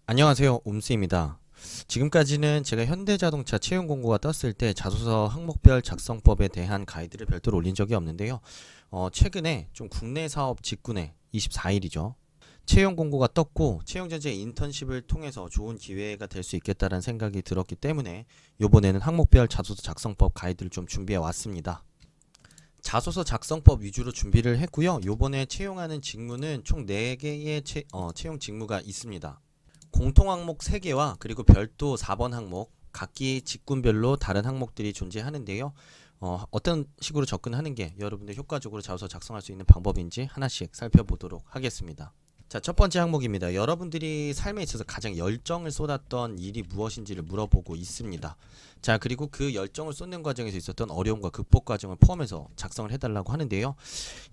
안녕하세요. 옴스입니다. 지금까지는 제가 현대자동차 채용 공고가 떴을 때 자소서 항목별 작성법에 대한 가이드를 별도로 올린 적이 없는데요. 최근에 좀 국내 사업 직군에 24일이죠. 채용 공고가 떴고 채용 전제 인턴십을 통해서 좋은 기회가 될 수 있겠다는 생각이 들었기 때문에 이번에는 항목별 자소서 작성법 가이드를 좀 준비해 왔습니다. 자소서 작성법 위주로 준비를 했고요. 이번에 채용하는 직무는 총 4개의 채용 직무가 있습니다. 공통 항목 3개와 그리고 별도 4번 항목 각기 직군별로 다른 항목들이 존재하는데요. 어떤 식으로 접근하는 게 여러분들 효과적으로 자소서 작성할 수 있는 방법인지 하나씩 살펴보도록 하겠습니다. 자, 첫 번째 항목입니다. 여러분들이 삶에 있어서 가장 열정을 쏟았던 일이 무엇인지를 물어보고 있습니다. 자, 그리고 그 열정을 쏟는 과정에서 있었던 어려움과 극복 과정을 포함해서 작성을 해달라고 하는데요.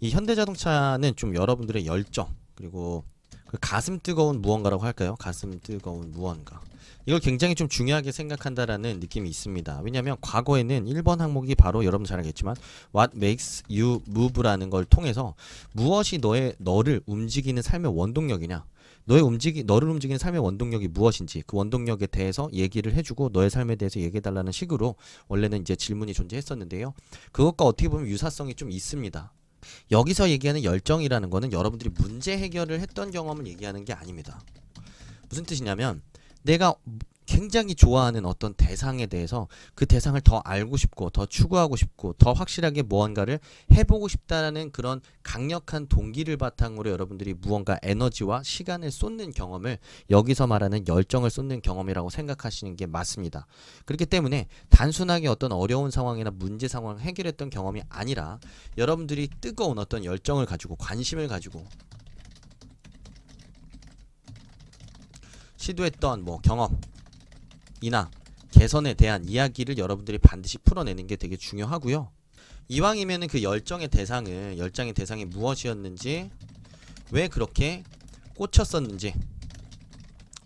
이 현대자동차는 좀 여러분들의 열정 그리고 그 가슴 뜨거운 무언가라고 할까요? 가슴 뜨거운 무언가. 이걸 굉장히 좀 중요하게 생각한다라는 느낌이 있습니다. 왜냐하면 과거에는 1번 항목이 바로 여러분 잘 알겠지만 What makes you move라는 걸 통해서 무엇이 너를 움직이는 삶의 원동력이냐, 너를 움직이는 삶의 원동력이 무엇인지 그 원동력에 대해서 얘기를 해주고 너의 삶에 대해서 얘기해달라는 식으로 원래는 이제 질문이 존재했었는데요. 그것과 어떻게 보면 유사성이 좀 있습니다. 여기서 얘기하는 열정이라는 거는 여러분들이 문제 해결을 했던 경험을 얘기하는 게 아닙니다. 무슨 뜻이냐면 내가 굉장히 좋아하는 어떤 대상에 대해서 그 대상을 더 알고 싶고 더 추구하고 싶고 더 확실하게 무언가를 해보고 싶다는 그런 강력한 동기를 바탕으로 여러분들이 무언가 에너지와 시간을 쏟는 경험을 여기서 말하는 열정을 쏟는 경험이라고 생각하시는 게 맞습니다. 그렇기 때문에 단순하게 어떤 어려운 상황이나 문제 상황을 해결했던 경험이 아니라 여러분들이 뜨거운 어떤 열정을 가지고 관심을 가지고 시도했던 경험 이나 개선에 대한 이야기를 여러분들이 반드시 풀어내는 게 되게 중요하고요. 이왕이면은 그 열정의 대상이 무엇이었는지, 왜 그렇게 꽂혔었는지,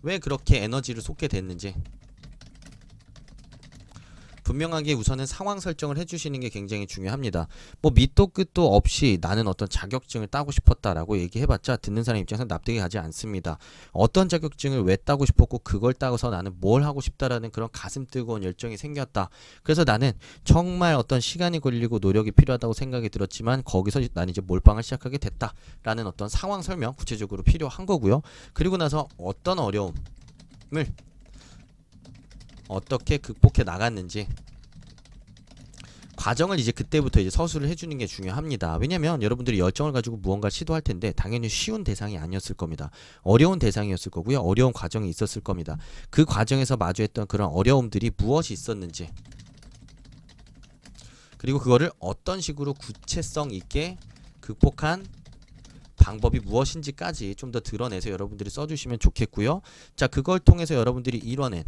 왜 그렇게 에너지를 쏟게 됐는지 분명하게 우선은 상황 설정을 해주시는 게 굉장히 중요합니다. 밑도 끝도 없이 나는 어떤 자격증을 따고 싶었다라고 얘기해봤자 듣는 사람 입장에서 납득이 가지 않습니다. 어떤 자격증을 왜 따고 싶었고 그걸 따고서 나는 뭘 하고 싶다라는 그런 가슴 뜨거운 열정이 생겼다. 그래서 나는 정말 어떤 시간이 걸리고 노력이 필요하다고 생각이 들었지만 거기서 나는 이제 몰빵을 시작하게 됐다라는 어떤 상황 설명 구체적으로 필요한 거고요. 그리고 나서 어떤 어려움을 어떻게 극복해 나갔는지 과정을 이제 그때부터 이제 서술을 해주는 게 중요합니다. 왜냐면 여러분들이 열정을 가지고 무언가를 시도할 텐데 당연히 쉬운 대상이 아니었을 겁니다. 어려운 대상이었을 거고요. 어려운 과정이 있었을 겁니다. 그 과정에서 마주했던 그런 어려움들이 무엇이 있었는지 그리고 그거를 어떤 식으로 구체성 있게 극복한 방법이 무엇인지까지 좀 더 드러내서 여러분들이 써주시면 좋겠고요. 자, 그걸 통해서 여러분들이 이뤄낸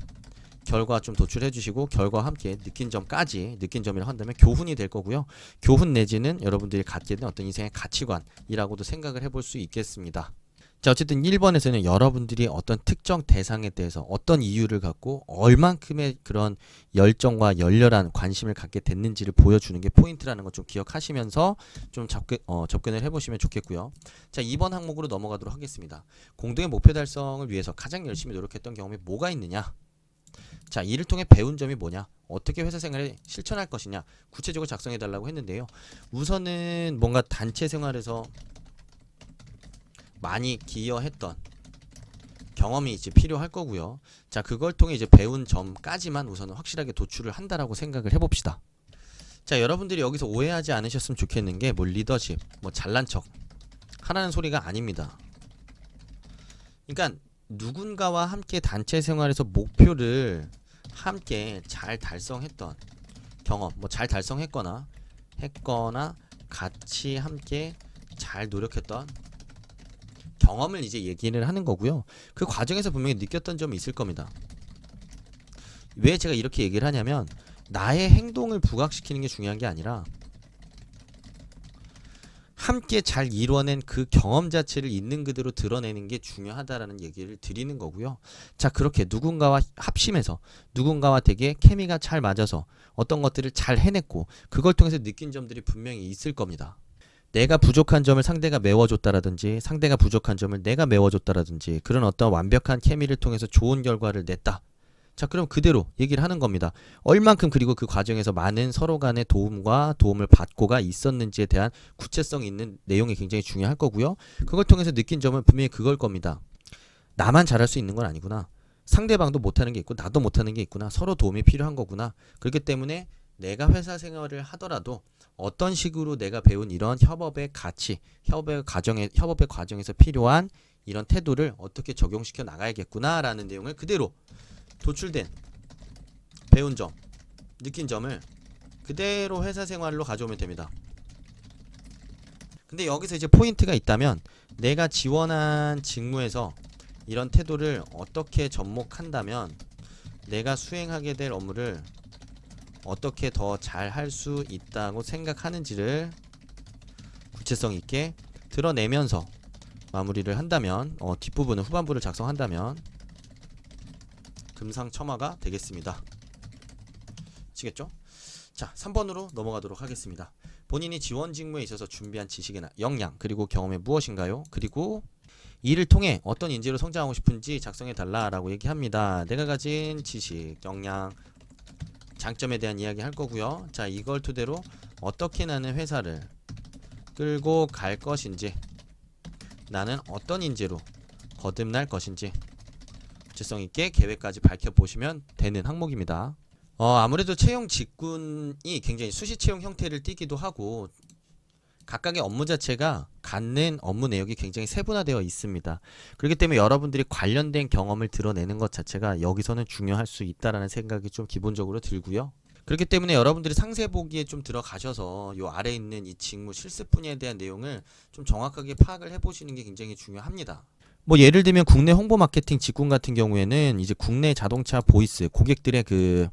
결과 좀 도출해 주시고 결과와 함께 느낀 점이라고 한다면 교훈이 될 거고요. 교훈 내지는 여러분들이 갖게 된 어떤 인생의 가치관이라고도 생각을 해볼 수 있겠습니다. 자, 어쨌든 1번에서는 여러분들이 어떤 특정 대상에 대해서 어떤 이유를 갖고 얼만큼의 그런 열정과 열렬한 관심을 갖게 됐는지를 보여주는 게 포인트라는 것 좀 기억하시면서 좀 접근을 해보시면 좋겠고요. 자, 2번 항목으로 넘어가도록 하겠습니다. 공동의 목표 달성을 위해서 가장 열심히 노력했던 경험이 뭐가 있느냐? 자, 이를 통해 배운 점이 뭐냐? 어떻게 회사 생활에 실천할 것이냐? 구체적으로 작성해 달라고 했는데요. 우선은 뭔가 단체 생활에서 많이 기여했던 경험이 이제 필요할 거고요. 자, 그걸 통해 이제 배운 점까지만 우선은 확실하게 도출을 한다라고 생각을 해봅시다. 자, 여러분들이 여기서 오해하지 않으셨으면 좋겠는 게 리더십, 잘난 척 하라는 소리가 아닙니다. 그러니까 누군가와 함께 단체 생활에서 목표를 함께 잘 달성했던 경험, 잘 달성했거나 같이 함께 잘 노력했던 경험을 이제 얘기를 하는 거고요. 그 과정에서 분명히 느꼈던 점이 있을 겁니다. 왜 제가 이렇게 얘기를 하냐면 나의 행동을 부각시키는 게 중요한 게 아니라 함께 잘 이뤄낸 그 경험 자체를 있는 그대로 드러내는 게 중요하다라는 얘기를 드리는 거고요. 자, 그렇게 누군가와 합심해서 누군가와 되게 케미가 잘 맞아서 어떤 것들을 잘 해냈고 그걸 통해서 느낀 점들이 분명히 있을 겁니다. 내가 부족한 점을 상대가 메워줬다라든지 상대가 부족한 점을 내가 메워줬다라든지 그런 어떤 완벽한 케미를 통해서 좋은 결과를 냈다. 자, 그럼 그대로 얘기를 하는 겁니다. 얼만큼 그리고 그 과정에서 많은 서로 간의 도움과 도움을 받고가 있었는지에 대한 구체성 있는 내용이 굉장히 중요할 거고요. 그걸 통해서 느낀 점은 분명히 그걸 겁니다. 나만 잘할 수 있는 건 아니구나. 상대방도 못하는 게 있고 나도 못하는 게 있구나. 서로 도움이 필요한 거구나. 그렇기 때문에 내가 회사 생활을 하더라도 어떤 식으로 내가 배운 이런 협업의 가치, 협업의 과정에서 필요한 이런 태도를 어떻게 적용시켜 나가야겠구나라는 내용을 그대로 도출된 배운 점, 느낀 점을 그대로 회사 생활로 가져오면 됩니다. 근데 여기서 이제 포인트가 있다면 내가 지원한 직무에서 이런 태도를 어떻게 접목한다면 내가 수행하게 될 업무를 어떻게 더 잘 할 수 있다고 생각하는지를 구체성 있게 드러내면서 마무리를 한다면 뒷부분은 후반부를 작성한다면 금상첨화가 되겠습니다. 아시겠죠? 자, 3번으로 넘어가도록 하겠습니다. 본인이 지원 직무에 있어서 준비한 지식이나 역량 그리고 경험이 무엇인가요? 그리고 이를 통해 어떤 인재로 성장하고 싶은지 작성해 달라라고 얘기합니다. 내가 가진 지식, 역량, 장점에 대한 이야기 할 거고요. 자, 이걸 토대로 어떻게 나는 회사를 끌고 갈 것인지, 나는 어떤 인재로 거듭날 것인지 구체성 있게 계획까지 밝혀보시면 되는 항목입니다. 아무래도 채용 직군이 굉장히 수시 채용 형태를 띠기도 하고 각각의 업무 자체가 갖는 업무 내역이 굉장히 세분화되어 있습니다. 그렇기 때문에 여러분들이 관련된 경험을 드러내는 것 자체가 여기서는 중요할 수 있다라는 생각이 좀 기본적으로 들고요. 그렇기 때문에 여러분들이 상세 보기에 좀 들어가셔서 요 아래에 있는 이 직무 실습 분야에 대한 내용을 좀 정확하게 파악을 해보시는 게 굉장히 중요합니다. 뭐 예를 들면 국내 홍보 마케팅 직군 같은 경우에는 이제 국내 자동차 보이스 고객들의 그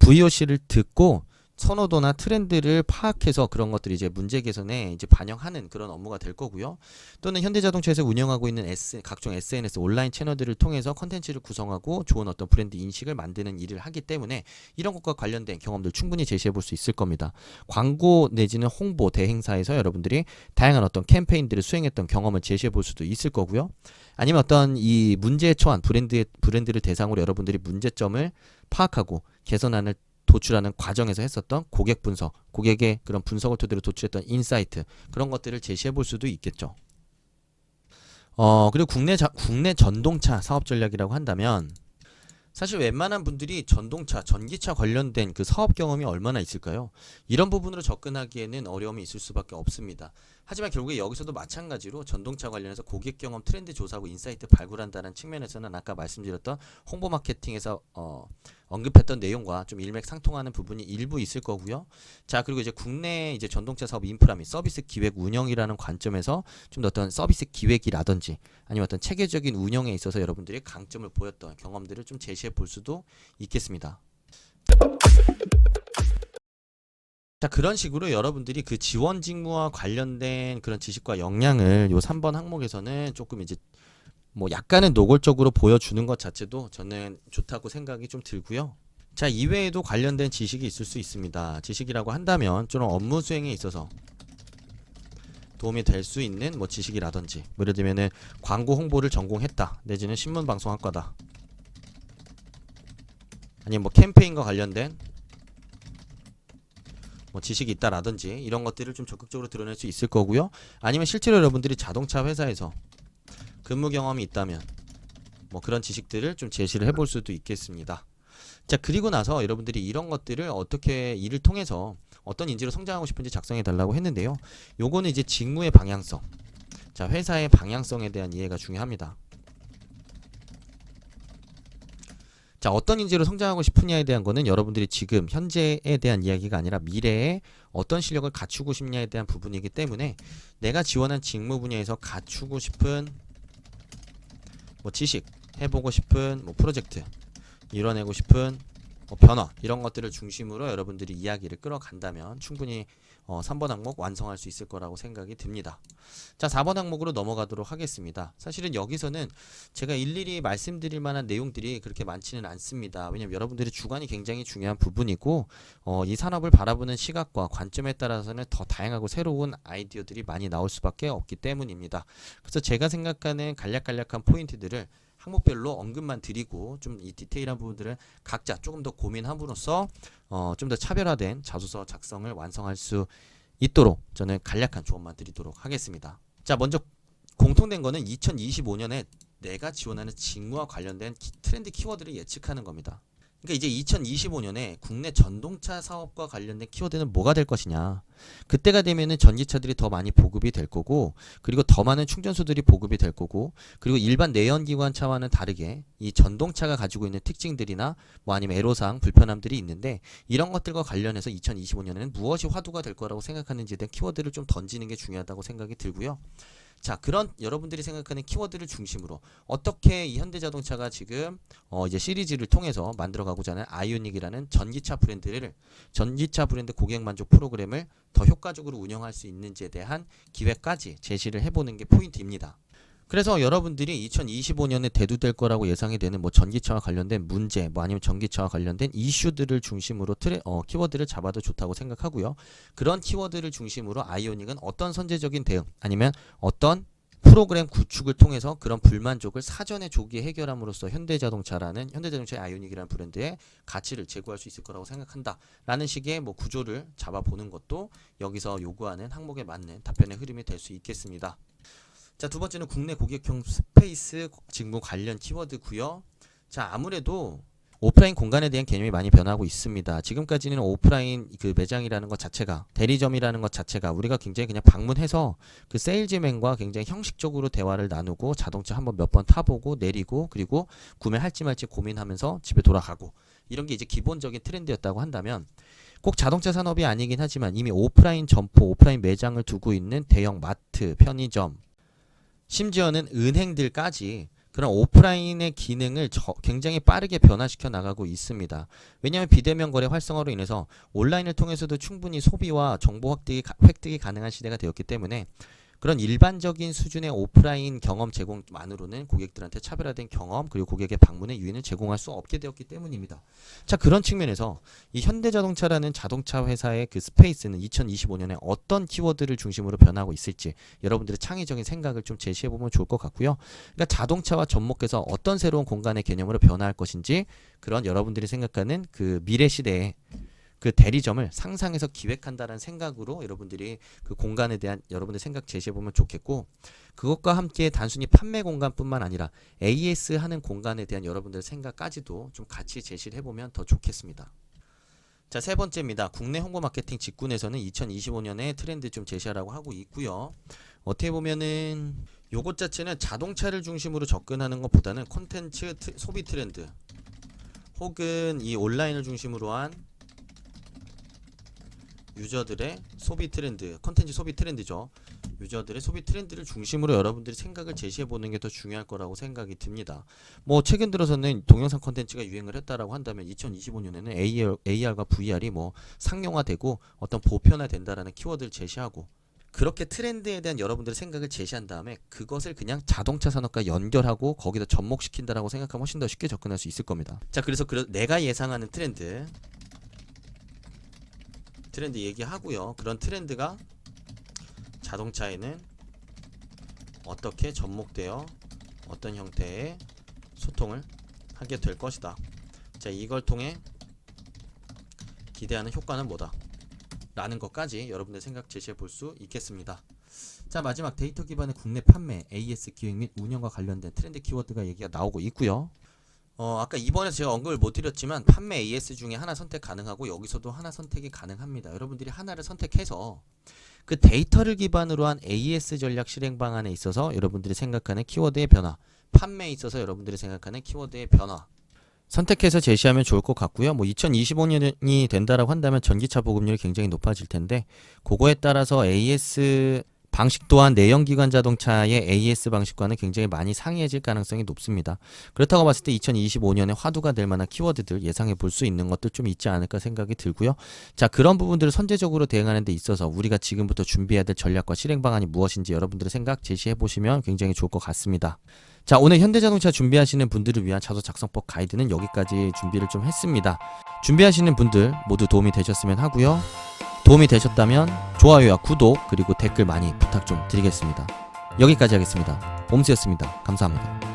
VOC를 듣고 선호도나 트렌드를 파악해서 그런 것들이 이제 문제 개선에 이제 반영하는 그런 업무가 될 거고요. 또는 현대자동차에서 운영하고 있는 각종 SNS 온라인 채널들을 통해서 컨텐츠를 구성하고 좋은 어떤 브랜드 인식을 만드는 일을 하기 때문에 이런 것과 관련된 경험들 충분히 제시해 볼 수 있을 겁니다. 광고 내지는 홍보 대행사에서 여러분들이 다양한 어떤 캠페인들을 수행했던 경험을 제시해 볼 수도 있을 거고요. 아니면 어떤 이 문제에 처한 브랜드를 대상으로 여러분들이 문제점을 파악하고 개선안을 도출하는 과정에서 했었던 고객 분석, 고객의 그런 분석을 토대로 도출했던 인사이트 그런 것들을 제시해 볼 수도 있겠죠. 그리고 국내 전동차 사업 전략이라고 한다면 사실 웬만한 분들이 전기차 관련된 그 사업 경험이 얼마나 있을까요? 이런 부분으로 접근하기에는 어려움이 있을 수밖에 없습니다. 하지만 결국에 여기서도 마찬가지로 전동차 관련해서 고객 경험 트렌드 조사하고 인사이트 발굴한다는 측면에서는 아까 말씀드렸던 홍보 마케팅에서 언급했던 내용과 좀 일맥상통하는 부분이 일부 있을 거고요. 자, 그리고 이제 국내 이제 전동차 사업 인프라 및 서비스 기획 운영이라는 관점에서 좀 더 어떤 서비스 기획이라든지 아니면 어떤 체계적인 운영에 있어서 여러분들이 강점을 보였던 경험들을 좀 제시해 볼 수도 있겠습니다. 자, 그런 식으로 여러분들이 그 지원 직무와 관련된 그런 지식과 역량을 요 3번 항목에서는 조금 이제 뭐 약간은 노골적으로 보여주는 것 자체도 저는 좋다고 생각이 좀 들고요. 자, 이외에도 관련된 지식이 있을 수 있습니다. 지식이라고 한다면 좀 업무 수행에 있어서 도움이 될 수 있는 뭐 지식이라든지 뭐 예를 들면은 광고 홍보를 전공했다 내지는 신문방송학과다 아니면 뭐 캠페인과 관련된 뭐 지식이 있다라든지 이런 것들을 좀 적극적으로 드러낼 수 있을 거고요. 아니면 실제로 여러분들이 자동차 회사에서 근무 경험이 있다면 뭐 그런 지식들을 좀 제시를 해볼 수도 있겠습니다. 자, 그리고 나서 여러분들이 이런 것들을 어떻게 일을 통해서 어떤 인재로 성장하고 싶은지 작성해 달라고 했는데요. 요거는 이제 직무의 방향성, 자, 회사의 방향성에 대한 이해가 중요합니다. 자, 어떤 인재로 성장하고 싶으냐에 대한 거는 여러분들이 지금 현재에 대한 이야기가 아니라 미래에 어떤 실력을 갖추고 싶냐에 대한 부분이기 때문에 내가 지원한 직무 분야에서 갖추고 싶은 뭐 지식, 해보고 싶은 뭐 프로젝트, 이뤄내고 싶은 변화 이런 것들을 중심으로 여러분들이 이야기를 끌어간다면 충분히 3번 항목 완성할 수 있을 거라고 생각이 듭니다. 자, 4번 항목으로 넘어가도록 하겠습니다. 사실은 여기서는 제가 일일이 말씀드릴 만한 내용들이 그렇게 많지는 않습니다. 왜냐면 여러분들의 주관이 굉장히 중요한 부분이고 이 산업을 바라보는 시각과 관점에 따라서는 더 다양하고 새로운 아이디어들이 많이 나올 수밖에 없기 때문입니다. 그래서 제가 생각하는 간략간략한 포인트들을 항목별로 언급만 드리고 좀 이 디테일한 부분들을 각자 조금 더 고민함으로써 좀 더 차별화된 자소서 작성을 완성할 수 있도록 저는 간략한 조언만 드리도록 하겠습니다. 자, 먼저 공통된 거는 2025년에 내가 지원하는 직무와 관련된 트렌드 키워드를 예측하는 겁니다. 그러니까 이제 2025년에 국내 전동차 사업과 관련된 키워드는 뭐가 될 것이냐. 그때가 되면은 전기차들이 더 많이 보급이 될 거고, 그리고 더 많은 충전소들이 보급이 될 거고, 그리고 일반 내연기관차와는 다르게 이 전동차가 가지고 있는 특징들이나 뭐 아니면 애로사항, 불편함들이 있는데 이런 것들과 관련해서 2025년에는 무엇이 화두가 될 거라고 생각하는지에 대한 키워드를 좀 던지는 게 중요하다고 생각이 들고요. 자, 그런 여러분들이 생각하는 키워드를 중심으로 어떻게 이 현대자동차가 지금 이제 시리즈를 통해서 만들어가고자 하는 아이오닉이라는 전기차 브랜드 고객 만족 프로그램을 더 효과적으로 운영할 수 있는지에 대한 기획까지 제시를 해보는 게 포인트입니다. 그래서 여러분들이 2025년에 대두될 거라고 예상이 되는 뭐 전기차와 관련된 문제, 뭐 아니면 전기차와 관련된 이슈들을 중심으로 키워드를 잡아도 좋다고 생각하고요. 그런 키워드를 중심으로 아이오닉은 어떤 선제적인 대응, 아니면 어떤 프로그램 구축을 통해서 그런 불만족을 사전에 조기에 해결함으로써 현대자동차의 아이오닉이라는 브랜드의 가치를 제고할 수 있을 거라고 생각한다 라는 식의 뭐 구조를 잡아보는 것도 여기서 요구하는 항목에 맞는 답변의 흐름이 될 수 있겠습니다. 자, 두 번째는 국내 고객형 스페이스 직무 관련 키워드고요. 자, 아무래도 오프라인 공간에 대한 개념이 많이 변하고 있습니다. 지금까지는 오프라인 그 매장이라는 것 자체가, 대리점이라는 것 자체가 우리가 굉장히 그냥 방문해서 그 세일즈맨과 굉장히 형식적으로 대화를 나누고 자동차 한번 몇 번 타보고 내리고 그리고 구매할지 말지 고민하면서 집에 돌아가고, 이런 게 이제 기본적인 트렌드였다고 한다면, 꼭 자동차 산업이 아니긴 하지만 이미 오프라인 점포, 오프라인 매장을 두고 있는 대형 마트, 편의점, 심지어는 은행들까지 그런 오프라인의 기능을 굉장히 빠르게 변화시켜 나가고 있습니다. 왜냐하면 비대면 거래 활성화로 인해서 온라인을 통해서도 충분히 소비와 정보 획득이 가능한 시대가 되었기 때문에 그런 일반적인 수준의 오프라인 경험 제공만으로는 고객들한테 차별화된 경험 그리고 고객의 방문의 유인을 제공할 수 없게 되었기 때문입니다. 자, 그런 측면에서 이 현대자동차라는 자동차 회사의 그 스페이스는 2025년에 어떤 키워드를 중심으로 변하고 있을지 여러분들의 창의적인 생각을 좀 제시해보면 좋을 것 같고요. 그러니까 자동차와 접목해서 어떤 새로운 공간의 개념으로 변화할 것인지, 그런 여러분들이 생각하는 그 미래 시대에 그 대리점을 상상해서 기획한다는 생각으로 여러분들이 그 공간에 대한 여러분들 생각 제시해보면 좋겠고, 그것과 함께 단순히 판매 공간뿐만 아니라 AS 하는 공간에 대한 여러분들의 생각까지도 좀 같이 제시를 해보면 더 좋겠습니다. 자, 세 번째입니다. 국내 홍보 마케팅 직군에서는 2025년에 트렌드 좀 제시하라고 하고 있고요. 어떻게 보면은 요것 자체는 자동차를 중심으로 접근하는 것보다는 콘텐츠 소비 트렌드 혹은 이 온라인을 중심으로 한 유저들의 소비 트렌드, 콘텐츠 소비 트렌드죠. 유저들의 소비 트렌드를 중심으로 여러분들이 생각을 제시해보는 게 더 중요할 거라고 생각이 듭니다. 뭐 최근 들어서는 동영상 콘텐츠가 유행을 했다라고 한다면 2025년에는 AR과 VR이 뭐 상용화되고 어떤 보편화된다라는 키워드를 제시하고, 그렇게 트렌드에 대한 여러분들의 생각을 제시한 다음에 그것을 그냥 자동차 산업과 연결하고 거기다 접목시킨다라고 생각하면 훨씬 더 쉽게 접근할 수 있을 겁니다. 자, 그래서 내가 예상하는 트렌드 얘기하고요. 그런 트렌드가 자동차에는 어떻게 접목되어 어떤 형태의 소통을 하게 될 것이다. 자, 이걸 통해 기대하는 효과는 뭐다 라는 것까지 여러분들 생각 제시해 볼 수 있겠습니다. 자, 마지막 데이터 기반의 국내 판매, AS 기획 및 운영과 관련된 트렌드 키워드가 얘기가 나오고 있고요. 아까 2번에서 제가 언급을 못 드렸지만 판매 AS 중에 하나 선택 가능하고 여기서도 하나 선택이 가능합니다. 여러분들이 하나를 선택해서 그 데이터를 기반으로 한 AS 전략 실행 방안에 있어서 여러분들이 생각하는 키워드의 변화, 판매에 있어서 여러분들이 생각하는 키워드의 변화 선택해서 제시하면 좋을 것 같고요. 뭐 2025년이 된다라고 한다면 전기차 보급률이 굉장히 높아질 텐데 그거에 따라서 AS 방식 또한 내연기관 자동차의 AS 방식과는 굉장히 많이 상이해질 가능성이 높습니다. 그렇다고 봤을 때 2025년에 화두가 될 만한 키워드들 예상해 볼 수 있는 것들 좀 있지 않을까 생각이 들고요. 자, 그런 부분들을 선제적으로 대응하는 데 있어서 우리가 지금부터 준비해야 될 전략과 실행 방안이 무엇인지 여러분들의 생각 제시해 보시면 굉장히 좋을 것 같습니다. 자, 오늘 현대자동차 준비하시는 분들을 위한 자소 작성법 가이드는 여기까지 준비를 좀 했습니다. 준비하시는 분들 모두 도움이 되셨으면 하고요. 도움이 되셨다면 좋아요와 구독 그리고 댓글 많이 부탁 좀 드리겠습니다. 여기까지 하겠습니다. 옴스였습니다. 감사합니다.